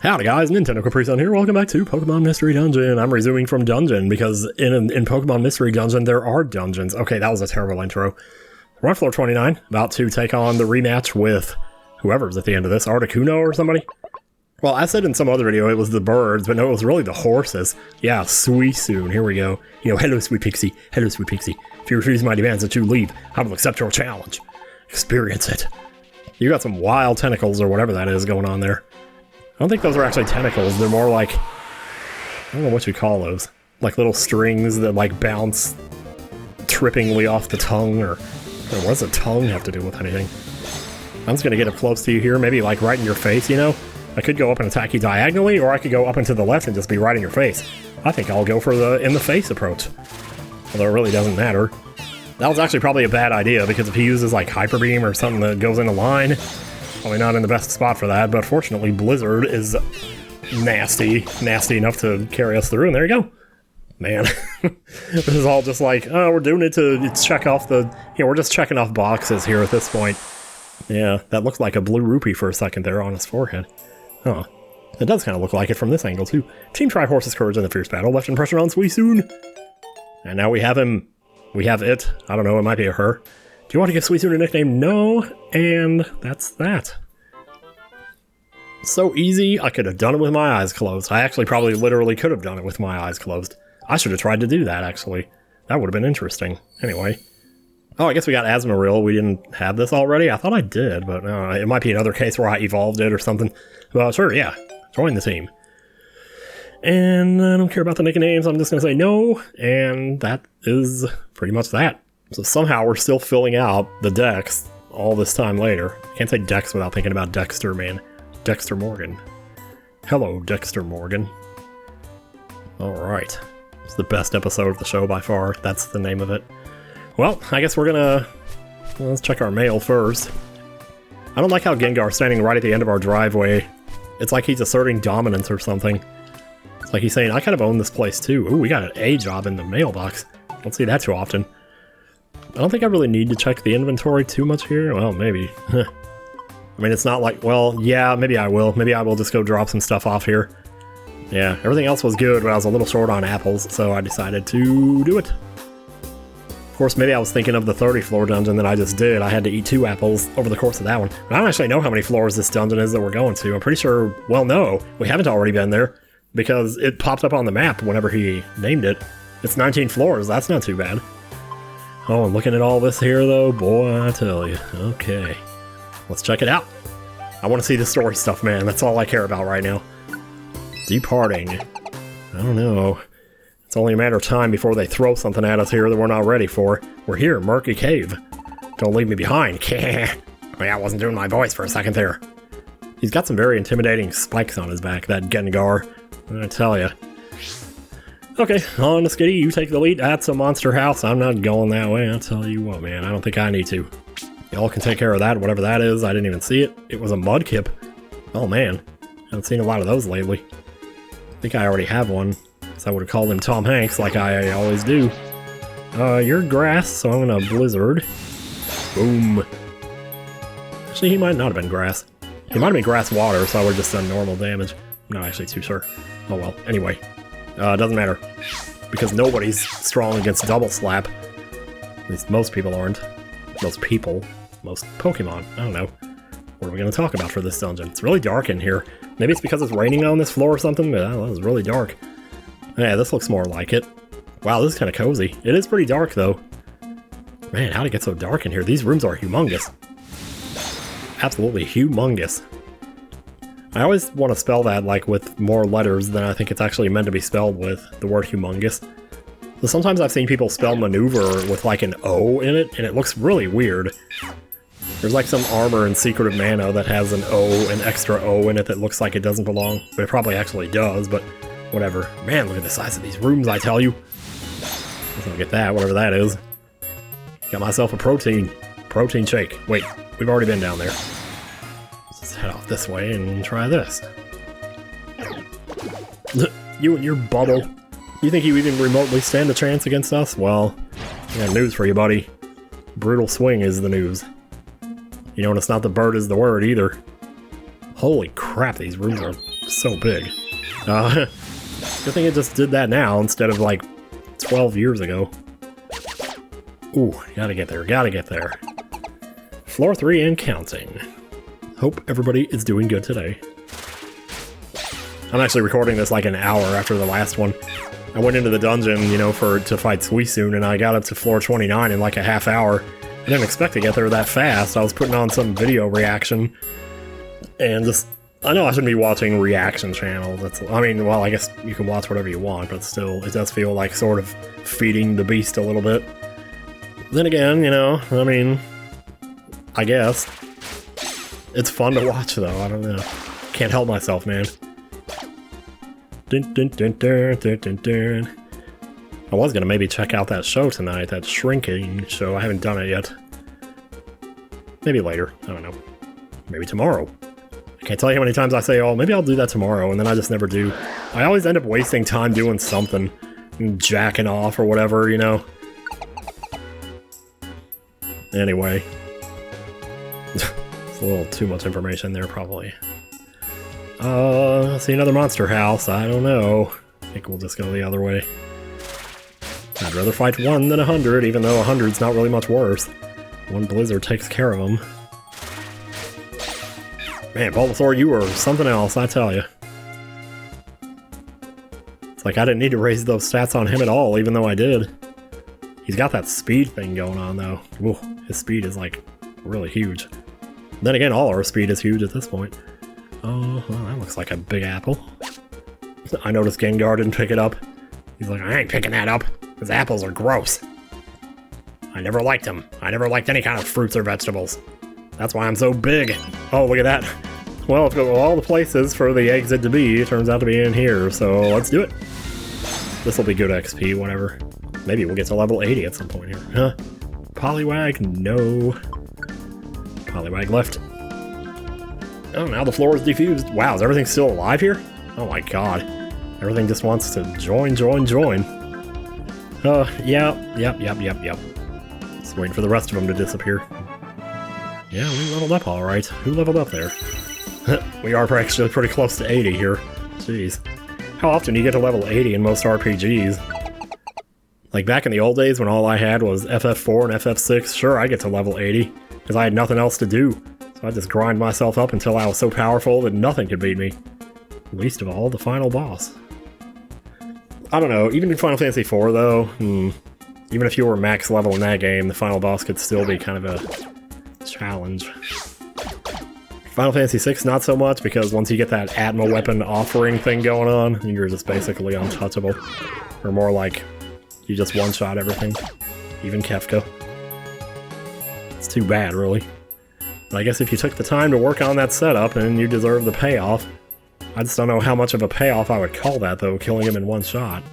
Howdy guys, Nintendo Caprice here. Welcome back to Pokemon Mystery Dungeon. I'm resuming from Dungeon because in Pokemon Mystery Dungeon there are dungeons. Okay, that was a terrible intro. We're on floor 29, about to take on the rematch with whoever's at the end of this, Articuno or somebody? Well, I said in some other video it was the birds, but no, it was really the horses. Yeah, Suicune, here we go. You know, hello sweet pixie, hello sweet pixie. If you refuse my demands that you leave, I will accept your challenge. Experience it. You got some wild tentacles or whatever that is going on there. I don't think those are actually tentacles, they're more like, I don't know what you call those. Like little strings that like bounce trippingly off the tongue, or what does the tongue have to do with anything? I'm just gonna get up close to you here, maybe like right in your face, you know? I could go up and attack you diagonally, or I could go up and to the left and just be right in your face. I think I'll go for the in the face approach. Although it really doesn't matter. That was actually probably a bad idea, because if he uses like Hyper Beam or something that goes in a line, probably not in the best spot for that, but fortunately Blizzard is nasty enough to carry us through, and there you go. Man, this is all just like, oh, we're doing it to check off the, you know, we're just checking off boxes here at this point. Yeah, that looked like a blue rupee for a second there on his forehead. Huh. It does kind of look like it from this angle, too. Team Tri-Horse's courage in the fierce battle left impression on Suicune. And now we have him. We have it. I don't know, it might be a her. Do you want to give Suicune a nickname? No, and that's that. So easy, I could have done it with my eyes closed. I actually probably literally could have done it with my eyes closed. I should have tried to do that, actually. That would have been interesting. Anyway. Oh, I guess we got Asmaril. We didn't have this already? I thought I did, but it might be another case where I evolved it or something. Well, sure, yeah. Join the team. And I don't care about the nicknames, I'm just going to say no, and that is pretty much that. So somehow we're still filling out the decks all this time later. Can't say Dex without thinking about Dexter, man. Dexter Morgan. Hello, Dexter Morgan. Alright. It's the best episode of the show by far. That's the name of it. Well, I guess we're gonna... Well, let's check our mail first. I don't like how Gengar's standing right at the end of our driveway. It's like he's asserting dominance or something. It's like he's saying, I kind of own this place too. Ooh, we got an A job in the mailbox. Don't see that too often. I don't think I really need to check the inventory too much here. Well, maybe. I mean, it's not like, well, yeah, maybe I will. Maybe I will just go drop some stuff off here. Yeah, everything else was good, but I was a little short on apples, so I decided to do it. Of course, maybe I was thinking of the 30 floor dungeon that I just did. I had to eat 2 apples over the course of that one. But I don't actually know how many floors this dungeon is that we're going to. I'm pretty sure, well, no, we haven't already been there, because it popped up on the map whenever he named it. It's 19 floors, that's not too bad. Oh, and looking at all this here, though, boy, I tell you. Okay, let's check it out. I want to see the story stuff, man. That's all I care about right now. Departing. I don't know. It's only a matter of time before they throw something at us here that we're not ready for. We're here, Murky Cave. Don't leave me behind. I mean, I wasn't doing my voice for a second there. He's got some very intimidating spikes on his back, that Gengar. I tell ya. Okay, on to Skitty, you take the lead. That's a monster house. I'm not going that way. I'll tell you what, man. I don't think I need to. Y'all can take care of that, whatever that is. I didn't even see it. It was a Mudkip. Oh, man. I haven't seen a lot of those lately. I think I already have one. So I would have called him Tom Hanks like I always do. You're grass, so I'm gonna Blizzard. Boom. Actually, he might not have been grass. He might have been grass water, so I would have just done normal damage. I'm not actually too sure. Oh well, anyway. Doesn't matter. Because nobody's strong against Double Slap. At least most people aren't. Most people. Most Pokemon. I don't know. What are we gonna talk about for this dungeon? It's really dark in here. Maybe it's because it's raining on this floor or something, but that was really dark. Yeah, this looks more like it. Wow, this is kind of cozy. It is pretty dark, though. Man, how'd it get so dark in here? These rooms are humongous. Absolutely humongous. I always want to spell that, like, with more letters than I think it's actually meant to be spelled with, the word humongous. So sometimes I've seen people spell maneuver with, like, an O in it, and it looks really weird. There's, like, some armor in Secret of Mana that has an O, an extra O in it that looks like it doesn't belong. But it probably actually does, but... whatever. Man, look at the size of these rooms, I tell you. Let's not get that, whatever that is. Got myself a protein shake. Wait, we've already been down there. Let's head off this way and try this. You and your bubble. You think you even remotely stand a chance against us? Well, I got news for you, buddy. Brutal swing is the news. You know, and it's not the bird is the word either. Holy crap, these rooms are so big. Good thing it just did that now instead of like 12 years ago. Ooh, gotta get there, gotta get there. Floor 3 and counting. Hope everybody is doing good today. I'm actually recording this like an hour after the last one. I went into the dungeon, you know, to fight Suicune, and I got up to floor 29 in like a half hour. I didn't expect to get there that fast. I was putting on some video reaction, and just, I know I shouldn't be watching reaction channels. I mean, well, I guess you can watch whatever you want, but still, it does feel like sort of feeding the beast a little bit. Then again, you know, I mean, I guess. It's fun to watch, though. I don't know. Can't help myself, man. Dun, dun, dun, dun, dun, dun, dun. I was gonna maybe check out that show tonight, that shrinking show. I haven't done it yet. Maybe later. I don't know. Maybe tomorrow. I can't tell you how many times I say, oh, maybe I'll do that tomorrow, and then I just never do. I always end up wasting time doing something. Jacking off or whatever, you know? Anyway. It's a little too much information there, probably. See another monster house. I don't know. I think we'll just go the other way. I'd rather fight 1 than 100, even though 100's not really much worse. One blizzard takes care of them. Man, Bulbasaur, you were something else, I tell you. It's like I didn't need to raise those stats on him at all, even though I did. He's got that speed thing going on, though. Ooh, his speed is, like, really huge. Then again, all our speed is huge at this point. Oh, well, that looks like a big apple. I noticed Gengar didn't pick it up. He's like, I ain't picking that up. Those apples are gross. I never liked them. I never liked any kind of fruits or vegetables. That's why I'm so big. Oh, look at that. Well, if all the places for the exit to be, it turns out to be in here, so let's do it. This'll be good XP, whatever. Maybe we'll get to level 80 at some point here. Huh? Poliwag, no. Poliwag left. Oh, now the floor is defused. Wow, is everything still alive here? Oh my god. Everything just wants to join. Yep. Just waiting for the rest of them to disappear. Yeah, we leveled up alright. Who leveled up there? We are actually pretty close to 80 here. Jeez. How often do you get to level 80 in most RPGs? Like back in the old days when all I had was FF4 and FF6, sure, I get to level 80, because I had nothing else to do. So I just grind myself up until I was so powerful that nothing could beat me. Least of all, the final boss. I don't know, even in Final Fantasy IV though, even if you were max level in that game, the final boss could still be kind of a challenge. Final Fantasy VI, not so much, because once you get that Atma weapon offering thing going on, you're just basically untouchable. Or more like, you just one-shot everything. Even Kefka. It's too bad, really. But I guess if you took the time to work on that setup, and you deserve the payoff. I just don't know how much of a payoff I would call that, though, killing him in one shot.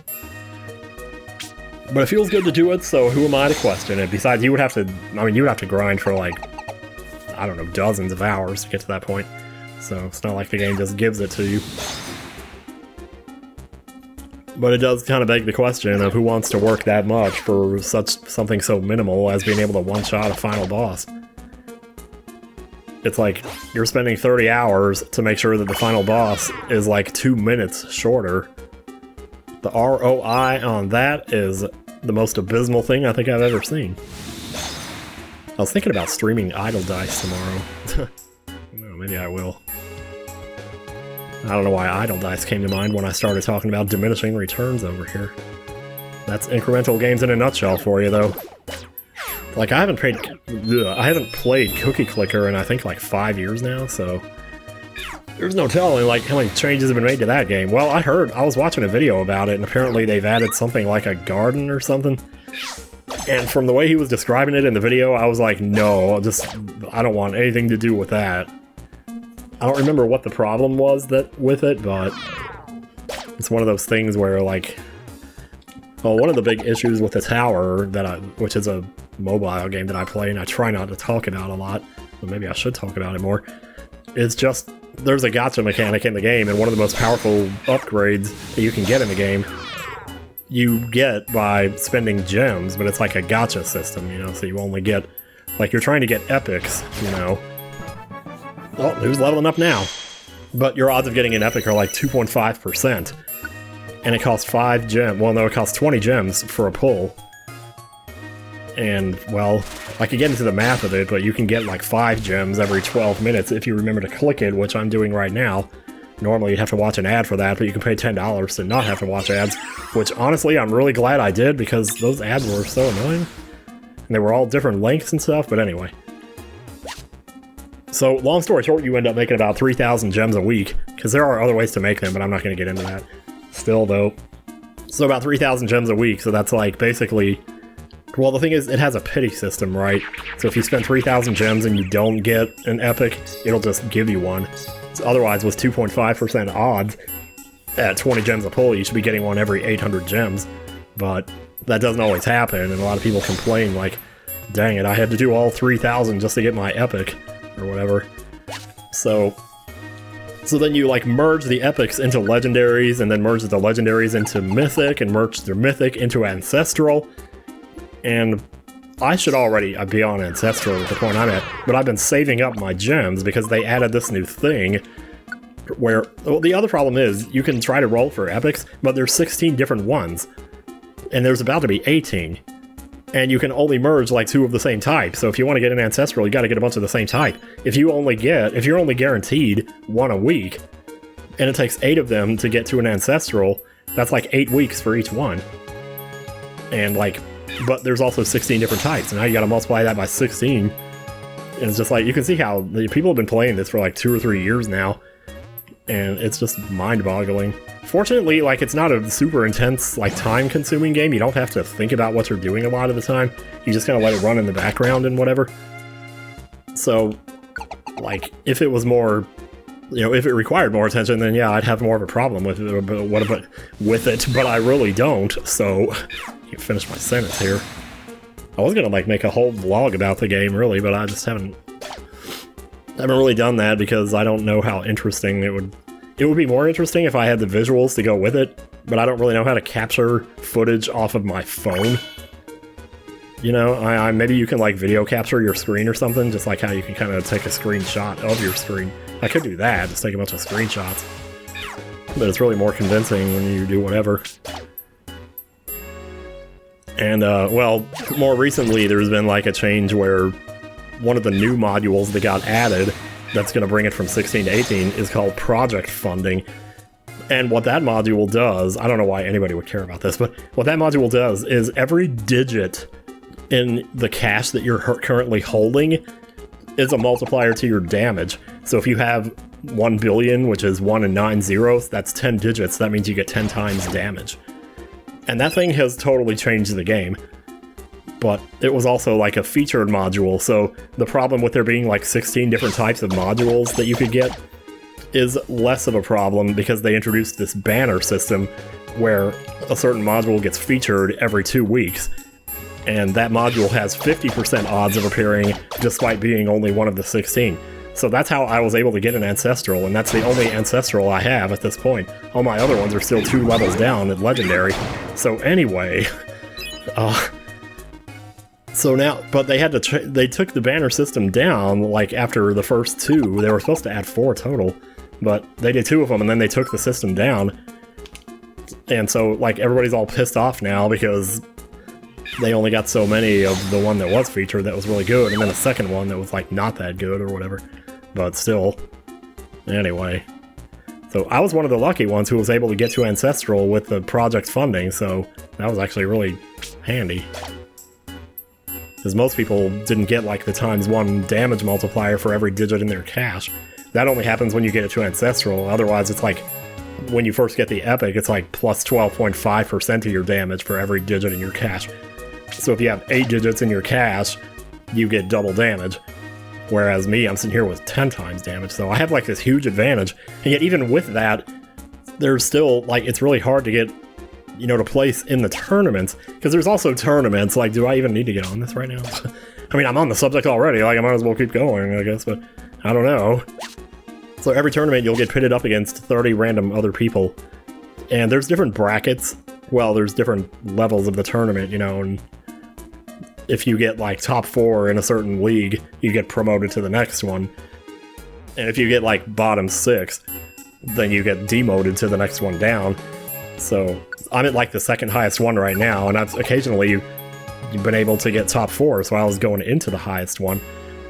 But it feels good to do it, so who am I to question it? Besides, you would have to, you would have to grind for, like, I don't know, dozens of hours to get to that point. So it's not like the game just gives it to you. But it does kind of beg the question of who wants to work that much for something so minimal as being able to one-shot a final boss. It's like, you're spending 30 hours to make sure that the final boss is like 2 minutes shorter. The ROI on that is the most abysmal thing I think I've ever seen. I was thinking about streaming Idle Dice tomorrow. No, maybe I will. I don't know why Idle Dice came to mind when I started talking about diminishing returns over here. That's incremental games in a nutshell for you, though. Like, I haven't played Cookie Clicker in I think like 5 years now, so there's no telling like how many changes have been made to that game. Well, I was watching a video about it, and apparently they've added something like a garden or something. And from the way he was describing it in the video, I was like, no, I don't want anything to do with that. I don't remember what the problem was with it, but it's one of those things where, like, well, one of the big issues with the tower which is a mobile game that I play and I try not to talk about a lot, but maybe I should talk about it more, is just there's a gacha mechanic in the game, and one of the most powerful upgrades that you can get in the game you get by spending gems, but it's like a gacha system, you know, so you only get, like, you're trying to get epics, you know. Oh, who's leveling up now? but your odds of getting an epic are like 2.5%. And it costs 5 gems. Well, no, it costs 20 gems for a pull. And, well, I could get into the math of it, but you can get like 5 gems every 12 minutes if you remember to click it, which I'm doing right now. Normally you'd have to watch an ad for that, but you can pay $10 to not have to watch ads, which honestly I'm really glad I did because those ads were so annoying. And they were all different lengths and stuff, but anyway. So, long story short, you end up making about 3,000 gems a week, because there are other ways to make them, but I'm not going to get into that. Still, though. So about 3,000 gems a week, so that's like basically... Well, the thing is, it has a pity system, right? So if you spend 3,000 gems and you don't get an epic, it'll just give you one. So otherwise, with 2.5% odds, at 20 gems a pull, you should be getting one every 800 gems. But that doesn't always happen, and a lot of people complain like, dang it, I had to do all 3,000 just to get my epic, or whatever. So then you like merge the epics into legendaries, and then merge the legendaries into mythic, and merge the mythic into ancestral. And I should already be on Ancestral at the point I'm at, but I've been saving up my gems because they added this new thing where, well, the other problem is you can try to roll for epics, but there's 16 different ones, and there's about to be 18. And you can only merge like 2 of the same type, so if you want to get an Ancestral, you gotta get a bunch of the same type. If you're only guaranteed 1 a week, and it takes 8 of them to get to an Ancestral, that's like 8 weeks for each one. And like, but there's also 16 different types, and now you gotta multiply that by 16. And it's just like, you can see how the people have been playing this for like 2 or 3 years now, and it's just mind-boggling. Fortunately, like, it's not a super intense, like, time-consuming game. You don't have to think about what you're doing a lot of the time. You just kind of let it run in the background and whatever. So, like, if it was more, you know, if it required more attention, then yeah, I'd have more of a problem with it, but I really don't, so... I can finish my sentence here. I was gonna, like, make a whole vlog about the game, really, but I just haven't really done that because I don't know how interesting it would... It would be more interesting if I had the visuals to go with it, but I don't really know how to capture footage off of my phone. You know, maybe you can, like, video capture your screen or something, just like how you can kind of take a screenshot of your screen. I could do that, just take a bunch of screenshots. But it's really more convincing when you do whatever. And, well, more recently there's been, like, a change where one of the new modules that got added that's going to bring it from 16 to 18 is called project funding. And what that module does, I don't know why anybody would care about this, but what that module does is every digit in the cache that you're currently holding is a multiplier to your damage. So if you have 1 billion, which is 1 and 9 zeros, that's 10 digits. That means you get 10 times damage. And that thing has totally changed the game. But it was also like a featured module, so the problem with there being like 16 different types of modules that you could get is less of a problem because they introduced this banner system where a certain module gets featured every 2 weeks. And that module has 50% odds of appearing despite being only one of the 16. So that's how I was able to get an Ancestral, and that's the only Ancestral I have at this point. All my other ones are still 2 levels down at Legendary. So anyway, so now, but they had to, they took the banner system down, like, after the first 2. They were supposed to add 4 total, but they did 2 of them, and then they took the system down. And so, like, everybody's all pissed off now because they only got so many of the one that was featured that was really good, and then a second one that was, like, not that good or whatever. But still. Anyway. So I was one of the lucky ones who was able to get to Ancestral with the project funding, so that was actually really handy. Because most people didn't get, like, the × damage multiplier for every digit in their cache. That only happens when you get it to Ancestral, otherwise it's like, when you first get the epic, it's like plus 12.5% of your damage for every digit in your cache. So if you have 8 digits in your cache, you get double damage. Whereas me, I'm sitting here with 10 times damage, so I have like this huge advantage. And yet even with that, there's still, like, it's really hard to get, you know, to place in the tournaments. Because there's also tournaments, like, do I even need to get on this right now? I mean, I'm on the subject already, like, I might as well keep going, I guess, but I don't know. So every tournament, you'll get pitted up against 30 random other people. And there's different brackets. Well, there's different levels of the tournament, you know, and if you get, like, top 4 in a certain league, you get promoted to the next one. And if you get like bottom 6, then you get demoted to the next one down. So I'm at like the second highest one right now, and I've occasionally you've been able to get top 4, so I was going into the highest one.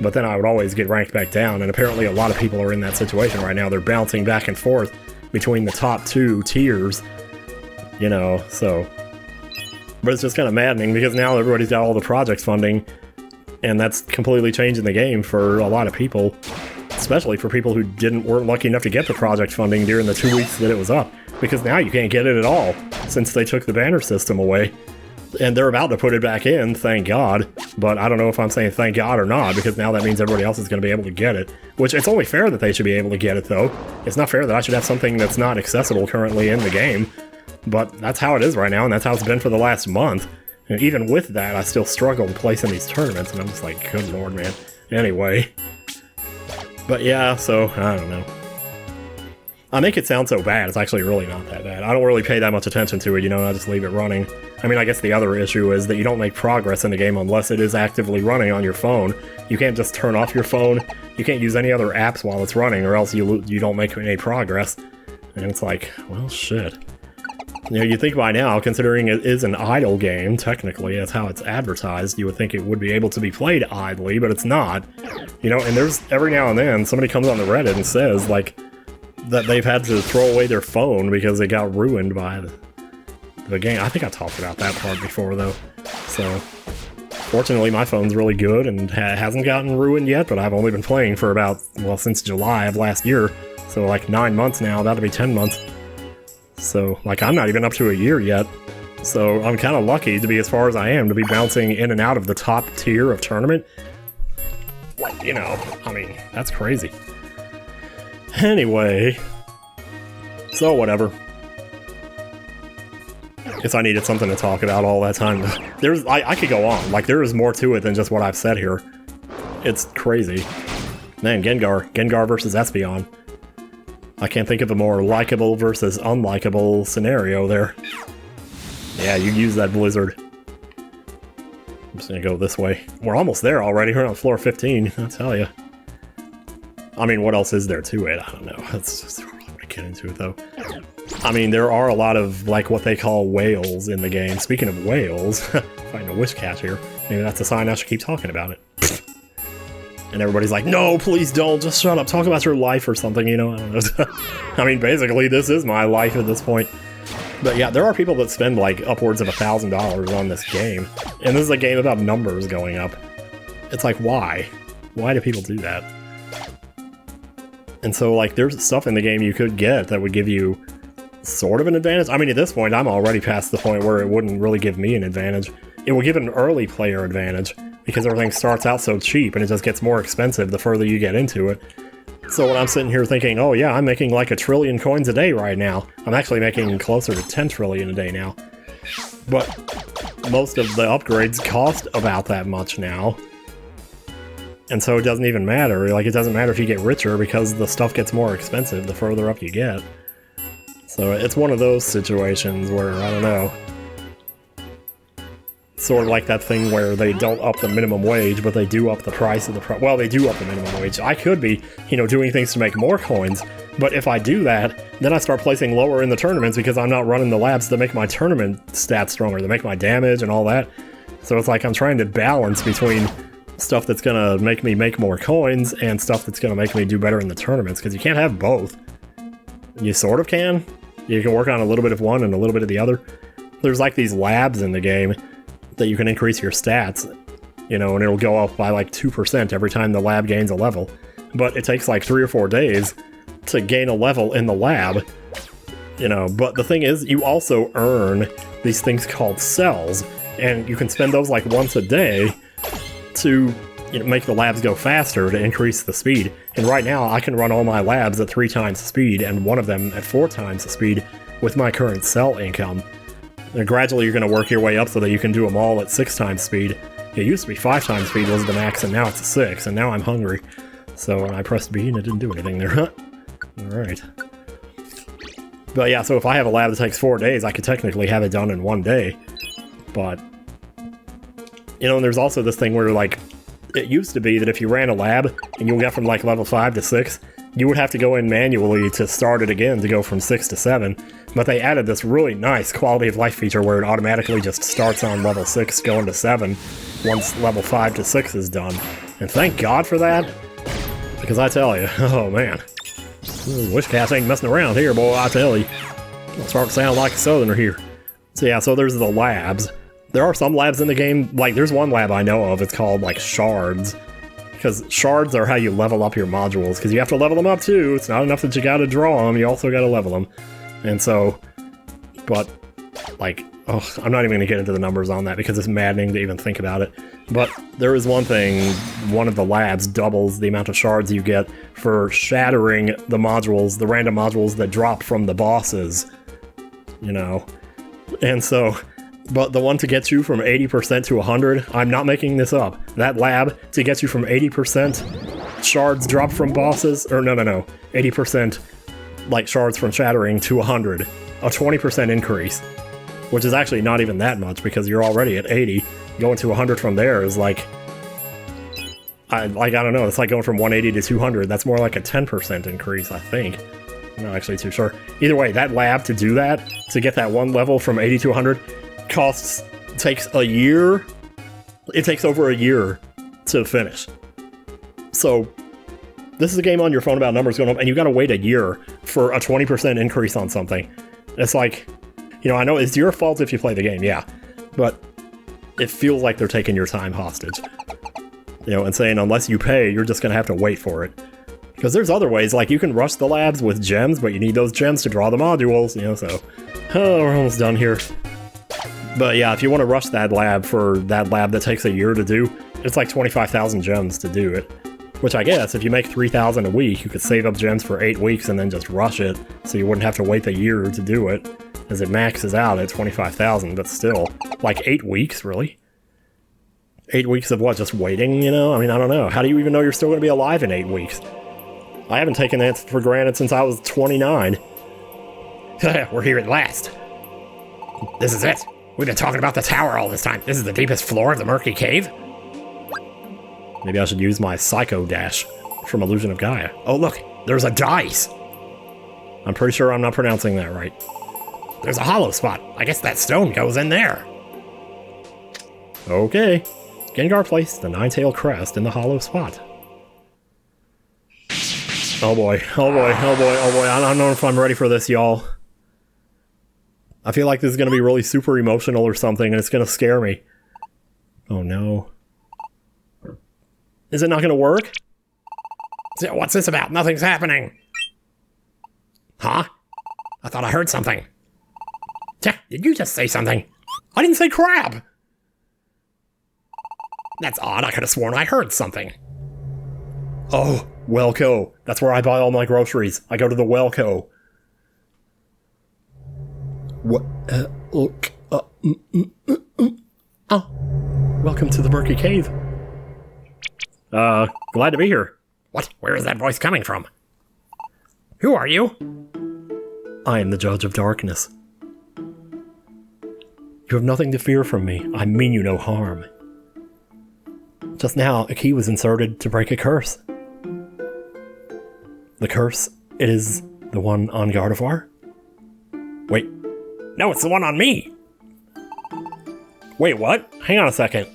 But then I would always get ranked back down, and apparently a lot of people are in that situation right now. They're bouncing back and forth between the top 2 tiers, you know, so... But it's just kind of maddening, because now everybody's got all the project funding, and that's completely changing the game for a lot of people. Especially for people who weren't lucky enough to get the project funding during the 2 weeks that it was up. Because now you can't get it at all, since they took the banner system away. And they're about to put it back in, thank God. But I don't know if I'm saying thank God or not, because now that means everybody else is going to be able to get it. Which, it's only fair that they should be able to get it, though. It's not fair that I should have something that's not accessible currently in the game. But that's how it is right now, and that's how it's been for the last month. And even with that, I still struggle to place in these tournaments, and I'm just like, good lord, man. Anyway. But yeah, so, I don't know. I make it sound so bad, it's actually really not that bad. I don't really pay that much attention to it, you know, and I just leave it running. I mean, I guess the other issue is that you don't make progress in the game unless it is actively running on your phone. You can't just turn off your phone, you can't use any other apps while it's running, or else you don't make any progress. And it's like, well, shit. You know, you'd think by now, considering it is an idle game, technically, that's how it's advertised, you would think it would be able to be played idly, but it's not. You know, and there's, every now and then, somebody comes on the Reddit and says, like, that they've had to throw away their phone because it got ruined by the game. I think I talked about that part before, though. So, fortunately, my phone's really good and hasn't gotten ruined yet, but I've only been playing for about, well, since July of last year. So, like, 9 months now, about to be 10 months. So, like, I'm not even up to a year yet. So, I'm kind of lucky to be as far as I am, to be bouncing in and out of the top tier of tournament. Like, you know, I mean, that's crazy. Anyway, so whatever. Guess I needed something to talk about all that time. I could go on. Like, there is more to it than just what I've said here. It's crazy. Man, Gengar versus Espeon. I can't think of a more likable versus unlikable scenario there. Yeah, you use that Blizzard. I'm just gonna go this way. We're almost there already. We're on floor 15, I'll tell you. I mean, what else is there to it? I don't know. That's just, we're not gonna get into it, though. I mean, there are a lot of, like, what they call whales in the game. Speaking of whales, find a wish cat here. Maybe that's a sign I should keep talking about it. And everybody's like, no, please don't, just shut up, talk about your life or something, you know? I don't know. I mean, basically, this is my life at this point. But yeah, there are people that spend, like, upwards of $1,000 on this game. And this is a game about numbers going up. It's like, why? Why do people do that? And so, like, there's stuff in the game you could get that would give you sort of an advantage. I mean, at this point, I'm already past the point where it wouldn't really give me an advantage. It will give an early player advantage, because everything starts out so cheap and it just gets more expensive the further you get into it. So when I'm sitting here thinking, oh yeah, I'm making like 1 trillion coins a day right now, I'm actually making closer to 10 trillion a day now. But most of the upgrades cost about that much now. And so it doesn't even matter. Like, it doesn't matter if you get richer, because the stuff gets more expensive the further up you get. So it's one of those situations where, I don't know, sort of like that thing where they don't up the minimum wage, but they do up the price of the well, they do up the minimum wage. I could be, you know, doing things to make more coins, but if I do that, then I start placing lower in the tournaments because I'm not running the labs to make my tournament stats stronger, to make my damage and all that. So it's like I'm trying to balance between stuff that's gonna make me make more coins and stuff that's gonna make me do better in the tournaments, because you can't have both. You sort of can. You can work on a little bit of one and a little bit of the other. There's like these labs in the game that you can increase your stats, you know, and it'll go up by like 2% every time the lab gains a level. But it takes like 3 or 4 days to gain a level in the lab, you know. But the thing is, you also earn these things called cells, and you can spend those like once a day to, you know, make the labs go faster to increase the speed. And right now I can run all my labs at 3 times the speed and one of them at 4 times the speed with my current cell income. And gradually you're going to work your way up so that you can do them all at 6 times speed. It used to be 5 times speed was the max, and now it's a 6, and now I'm hungry. So I pressed B and it didn't do anything there. Alright. But yeah, so if I have a lab that takes 4 days, I could technically have it done in 1 day. But, you know, and there's also this thing where, like, it used to be that if you ran a lab and you got from like level 5 to 6, you would have to go in manually to start it again to go from 6 to 7, but they added this really nice quality of life feature where it automatically just starts on level 6 going to 7 once level 5 to 6 is done. And thank God for that, because I tell you, oh man, Wishcast ain't messing around here, boy, I tell you. I'll start to sound like a southerner here. So yeah, so there's the labs. There are some labs in the game, like there's one lab I know of, it's called like shards. Because shards are how you level up your modules, because you have to level them up too. It's not enough that you gotta draw them, you also gotta level them. And so, but, like, oh, I'm not even gonna get into the numbers on that because it's maddening to even think about it. But there is one thing, one of the labs doubles the amount of shards you get for shattering the modules, the random modules that drop from the bosses, you know. And so, but the one to get you from 80% to 100, I'm not making this up. That lab to get you from 80% shards drop from bosses, or no, 80% like shards from shattering to 100, a 20% increase, which is actually not even that much because you're already at 80. Going to 100 from there is like, I don't know, it's like going from 180 to 200. That's more like a 10% increase, I think. I'm not actually too sure. Either way, that lab to do that, to get that one level from 80 to 100, takes a year. It takes over a year to finish. So this is a game on your phone about numbers going up, and you gotta wait a year for a 20% increase on something. It's like, you know, I know it's your fault if you play the game, yeah, but it feels like they're taking your time hostage. You know, and saying unless you pay, you're just gonna have to wait for it. Because there's other ways, like you can rush the labs with gems, but you need those gems to draw the modules, you know, so... Oh, we're almost done here. But yeah, if you want to rush that lab for that lab that takes a year to do, it's like 25,000 gems to do it. Which I guess, if you make 3,000 a week, you could save up gems for 8 weeks and then just rush it, so you wouldn't have to wait the year to do it, as it maxes out at 25,000, but still. Like 8 weeks, really? 8 weeks of what, just waiting, you know? I mean, I don't know. How do you even know you're still going to be alive in 8 weeks? I haven't taken that for granted since I was 29. We're here at last. This is it. We've been talking about the tower all this time. This is the deepest floor of the Murky Cave. Maybe I should use my Psycho Dash from Illusion of Gaia. Oh look, there's a dice. I'm pretty sure I'm not pronouncing that right. There's a hollow spot. I guess that stone goes in there. Okay. Gengar placed the nine-tailed crest in the hollow spot. Oh boy, oh boy, oh boy, oh boy. I don't know if I'm ready for this, y'all. I feel like this is going to be really super emotional or something, and it's going to scare me. Oh no. Is it not going to work? What's this about? Nothing's happening. Huh? I thought I heard something. Did you just say something? I didn't say crap! That's odd. I could have sworn I heard something. Oh, Wellco. That's where I buy all my groceries. I go to the Wellco. What? Look. Oh. Welcome to the Murky Cave. Glad to be here. What? Where is that voice coming from? Who are you? I am the Judge of Darkness. You have nothing to fear from me. I mean you no harm. Just now, a key was inserted to break a curse. The curse, it is the one on Gardevoir? Wait. No, it's the one on me! Wait, what? Hang on a second.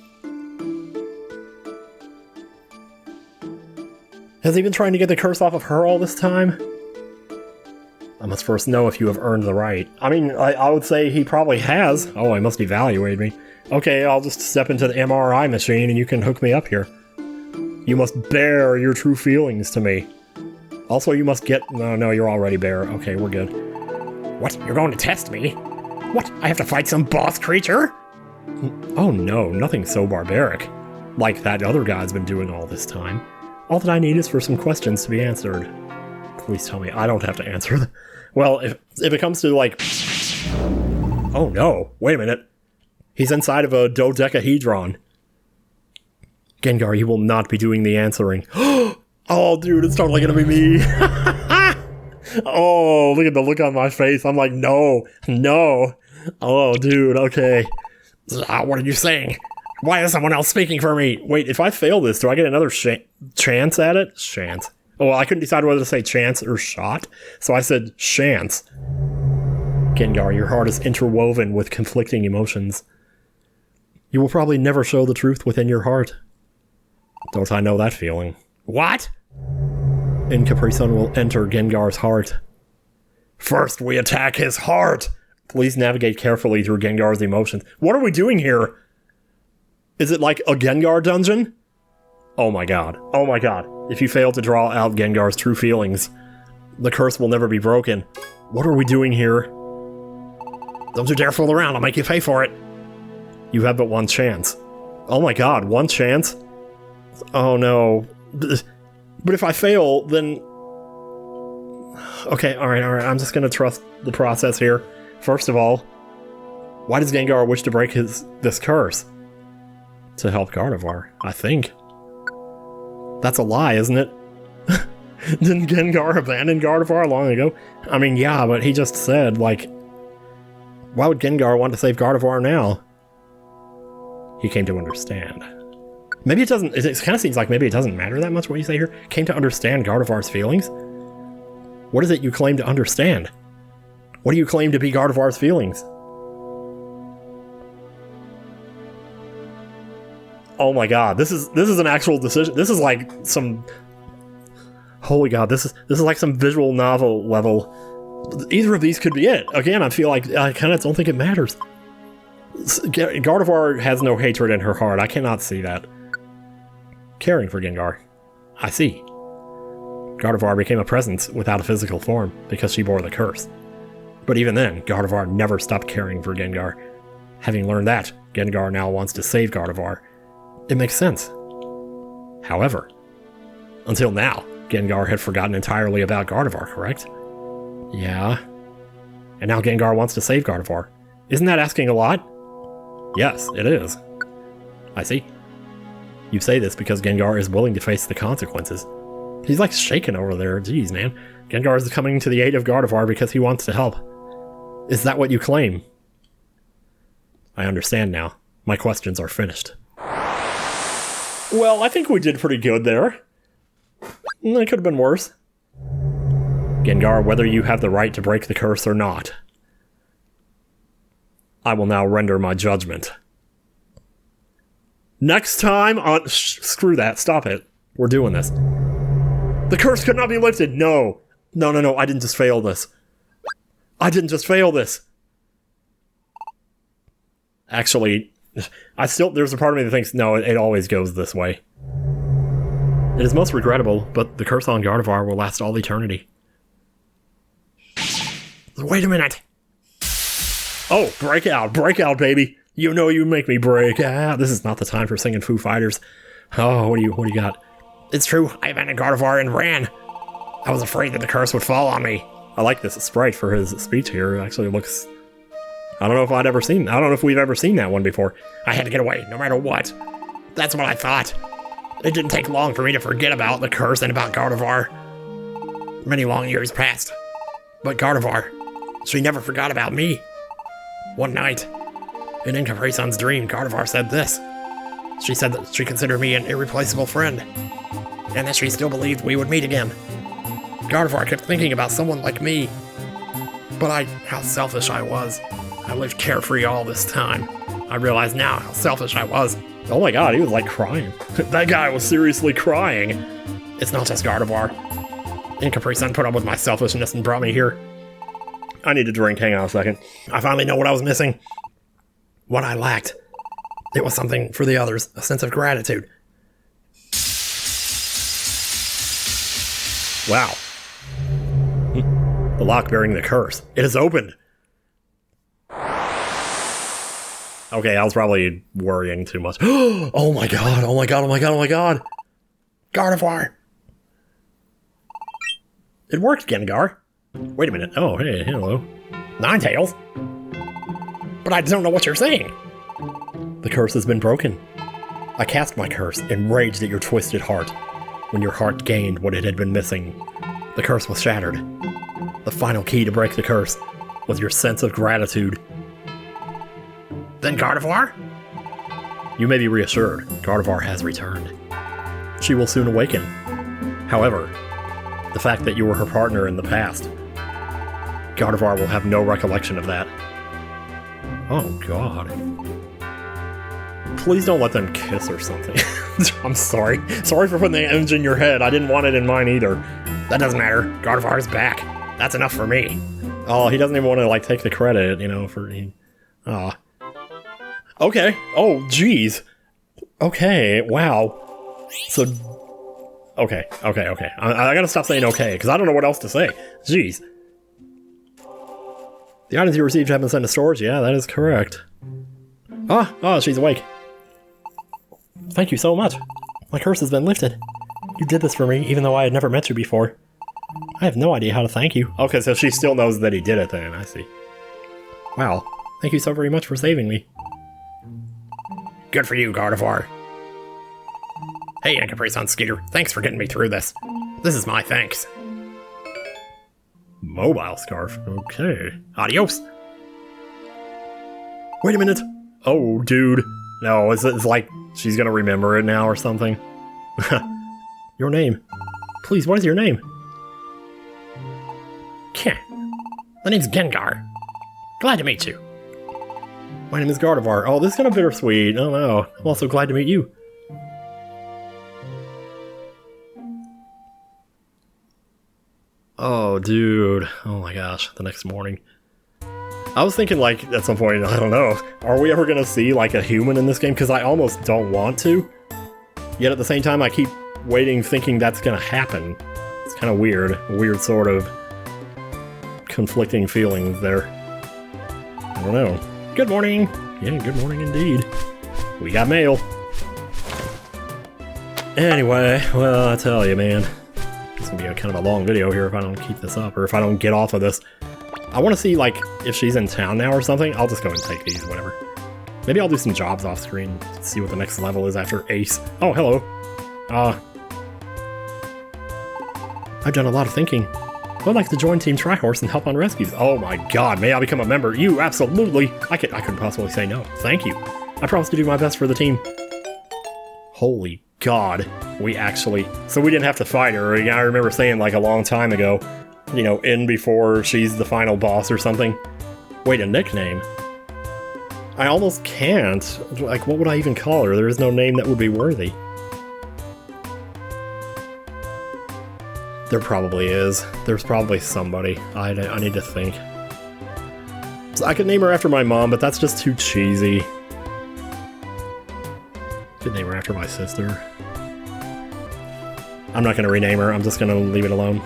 Has he been trying to get the curse off of her all this time? I must first know if you have earned the right. I mean, I would say he probably has. Oh, he must evaluate me. Okay, I'll just step into the MRI machine and you can hook me up here. You must bear your true feelings to me. Also, you must get... No, you're already bare. Okay, we're good. What? You're going to test me? What? I have to fight some boss creature? Oh no, nothing so barbaric. Like that other guy's been doing all this time. All that I need is for some questions to be answered. Please tell me I don't have to answer them. Well, if it comes to like... Oh no, wait a minute. He's inside of a dodecahedron. Gengar, you will not be doing the answering. Oh, dude, it's totally gonna be me. Oh, look at the look on my face. I'm like, no. Oh, dude, okay. What are you saying? Why is someone else speaking for me? Wait, if I fail this, do I get another chance at it? Chance. Well, I couldn't decide whether to say chance or shot, so I said chance. Gengar, your heart is interwoven with conflicting emotions. You will probably never show the truth within your heart. Don't I know that feeling? What? And Capri-Sun will enter Gengar's heart. First, we attack his heart. Please navigate carefully through Gengar's emotions. What are we doing here? Is it like a Gengar dungeon? Oh my god. Oh my god. If you fail to draw out Gengar's true feelings, the curse will never be broken. What are we doing here? Don't you dare fool around, I'll make you pay for it. You have but one chance. Oh my god, one chance? Oh no. But if I fail, then... Okay, alright, I'm just gonna trust the process here. First of all, why does Gengar wish to break this curse? To help Gardevoir, I think. That's a lie, isn't it? Didn't Gengar abandon Gardevoir long ago? I mean, yeah, but he just said, like... Why would Gengar want to save Gardevoir now? He came to understand. Maybe it doesn't... It kind of seems like maybe it doesn't matter that much what you say here. Came to understand Gardevoir's feelings? What is it you claim to understand? What do you claim to be Gardevoir's feelings? Oh my god, this is an actual decision. This is like some... Holy god, this is like some visual novel level. Either of these could be it. Again, I feel like I kind of don't think it matters. Gardevoir has no hatred in her heart. I cannot see that. Caring for Gengar. I see. Gardevoir became a presence without a physical form because she bore the curse. But even then, Gardevoir never stopped caring for Gengar. Having learned that, Gengar now wants to save Gardevoir. It makes sense. However, until now, Gengar had forgotten entirely about Gardevoir, correct? Yeah. And now Gengar wants to save Gardevoir. Isn't that asking a lot? Yes, it is. I see. You say this because Gengar is willing to face the consequences. He's like shaking over there. Jeez, man. Gengar is coming to the aid of Gardevoir because he wants to help. Is that what you claim? I understand now. My questions are finished. Well, I think we did pretty good there. It could have been worse. Gengar, whether you have the right to break the curse or not, I will now render my judgment. Next time on... Screw that. Stop it. We're doing this. The curse could not be lifted. No. No. I didn't just fail this. Actually, there's a part of me that thinks, no, it always goes this way. It is most regrettable, but the curse on Gardevoir will last all eternity. Wait a minute. Oh, break out, baby. You know you make me break out. This is not the time for singing Foo Fighters. Oh, what do you got? It's true, I abandoned Gardevoir and ran. I was afraid that the curse would fall on me. I like this sprite for his speech here. It actually looks... I don't know if we've ever seen that one before. I had to get away, no matter what. That's what I thought. It didn't take long for me to forget about the curse and about Gardevoir. Many long years passed. But Gardevoir, she never forgot about me. One night, and in Capri-Sun's dream, Gardevoir said this. She said that she considered me an irreplaceable friend, and that she still believed we would meet again. Gardevoir kept thinking about someone like me. But how selfish I was. I lived carefree all this time. I realize now how selfish I was. Oh my god, he was like crying. That guy was seriously crying. It's not just Gardevoir. And Capri-Sun put up with my selfishness and brought me here. I need a drink, hang on a second. I finally know what I was missing. What I lacked. It was something for the others, a sense of gratitude. Wow. The lock bearing the curse. It is opened. Okay, I was probably worrying too much. Oh my god, oh my god, oh my god, oh my god. Gardevoir. It worked, Gengar. Wait a minute. Oh, hey, hello. Ninetales? But I don't know what you're saying. The curse has been broken. I cast my curse, enraged at your twisted heart. When your heart gained what it had been missing, the curse was shattered. The final key to break the curse was your sense of gratitude. Then Gardevoir? You may be reassured, Gardevoir has returned. She will soon awaken. However, The fact that you were her partner in the past. Gardevoir will have no recollection of that. Oh, God. Please don't let them kiss or something. I'm sorry. Sorry for putting the image in your head. I didn't want it in mine either. That doesn't matter. Gardevoir's back. That's enough for me. Oh, he doesn't even want to, like, take the credit, you know, for... Aw. Okay. Oh, jeez. Okay, wow. So... Okay. I gotta stop saying okay, because I don't know what else to say. Jeez. The items you received have been sent to storage? Yeah, that is correct. Oh, she's awake. Thank you so much. My curse has been lifted. You did this for me, even though I had never met you before. I have no idea how to thank you. Okay, so she still knows that he did it then, I see. Wow. Thank you so very much for saving me. Good for you, Gardevoir. Hey, Caprice Skeeter. Thanks for getting me through this. This is my thanks. Mobile scarf. Okay. Adios. Wait a minute. Oh, dude. No, it's like she's gonna remember it now or something. Your name. Please, what is your name? My name's Gengar. Glad to meet you. My name is Gardevoir. Oh, this is kind of bittersweet. Oh no. I'm also glad to meet you. Oh, dude. Oh my gosh. The next morning. I was thinking, like, at some point, I don't know, are we ever gonna see, like, a human in this game? Because I almost don't want to. Yet at the same time, I keep waiting, thinking that's gonna happen. It's kind of weird. A weird sort of conflicting feelings there. I don't know. Good morning! Yeah, good morning indeed. We got mail. Anyway, well, I tell you, man. It's gonna be a kind of a long video here if I don't keep this up, or if I don't get off of this. I want to see, like, if she's in town now or something. I'll just go and take these, whatever. Maybe I'll do some jobs off screen, see what the next level is after Ace. Oh, hello. I've done a lot of thinking. I'd like to join Team Trihorse and help on rescues. Oh my god, may I become a member? You, absolutely! I couldn't possibly say no. Thank you. I promise to do my best for the team. Holy god. We actually... So we didn't have to fight her. I remember saying, like, a long time ago, you know, in before she's the final boss or something. Wait, a nickname? I almost can't. Like, what would I even call her? There is no name that would be worthy. There probably is. There's probably somebody. I need to think. So I could name her after my mom, but that's just too cheesy. Could name her after my sister. I'm not going to rename her. I'm just going to leave it alone.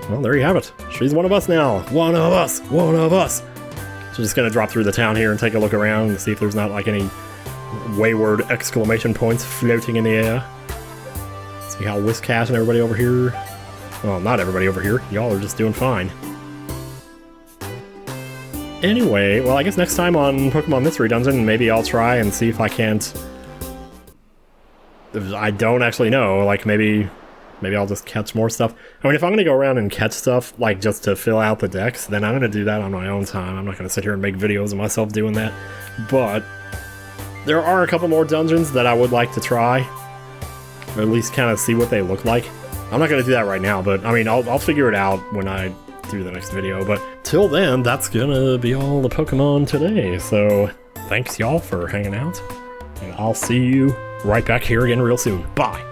Well, there you have it. She's one of us now. One of us. One of us. So just going to drop through the town here and take a look around and see if there's not like any wayward exclamation points floating in the air. See how Whiscat and everybody over here... Well, not everybody over here. Y'all are just doing fine. Anyway, well, I guess next time on Pokemon Mystery Dungeon, maybe I'll try and see if I can't... I don't actually know. Like, maybe I'll just catch more stuff. I mean, if I'm going to go around and catch stuff, like, just to fill out the decks, then I'm going to do that on my own time. I'm not going to sit here and make videos of myself doing that. But there are a couple more dungeons that I would like to try. Or at least kind of see what they look like. I'm not going to do that right now, but, I mean, I'll figure it out when I do the next video. But till then, that's going to be all the Pokemon today. So, thanks, y'all, for hanging out. And I'll see you right back here again real soon. Bye!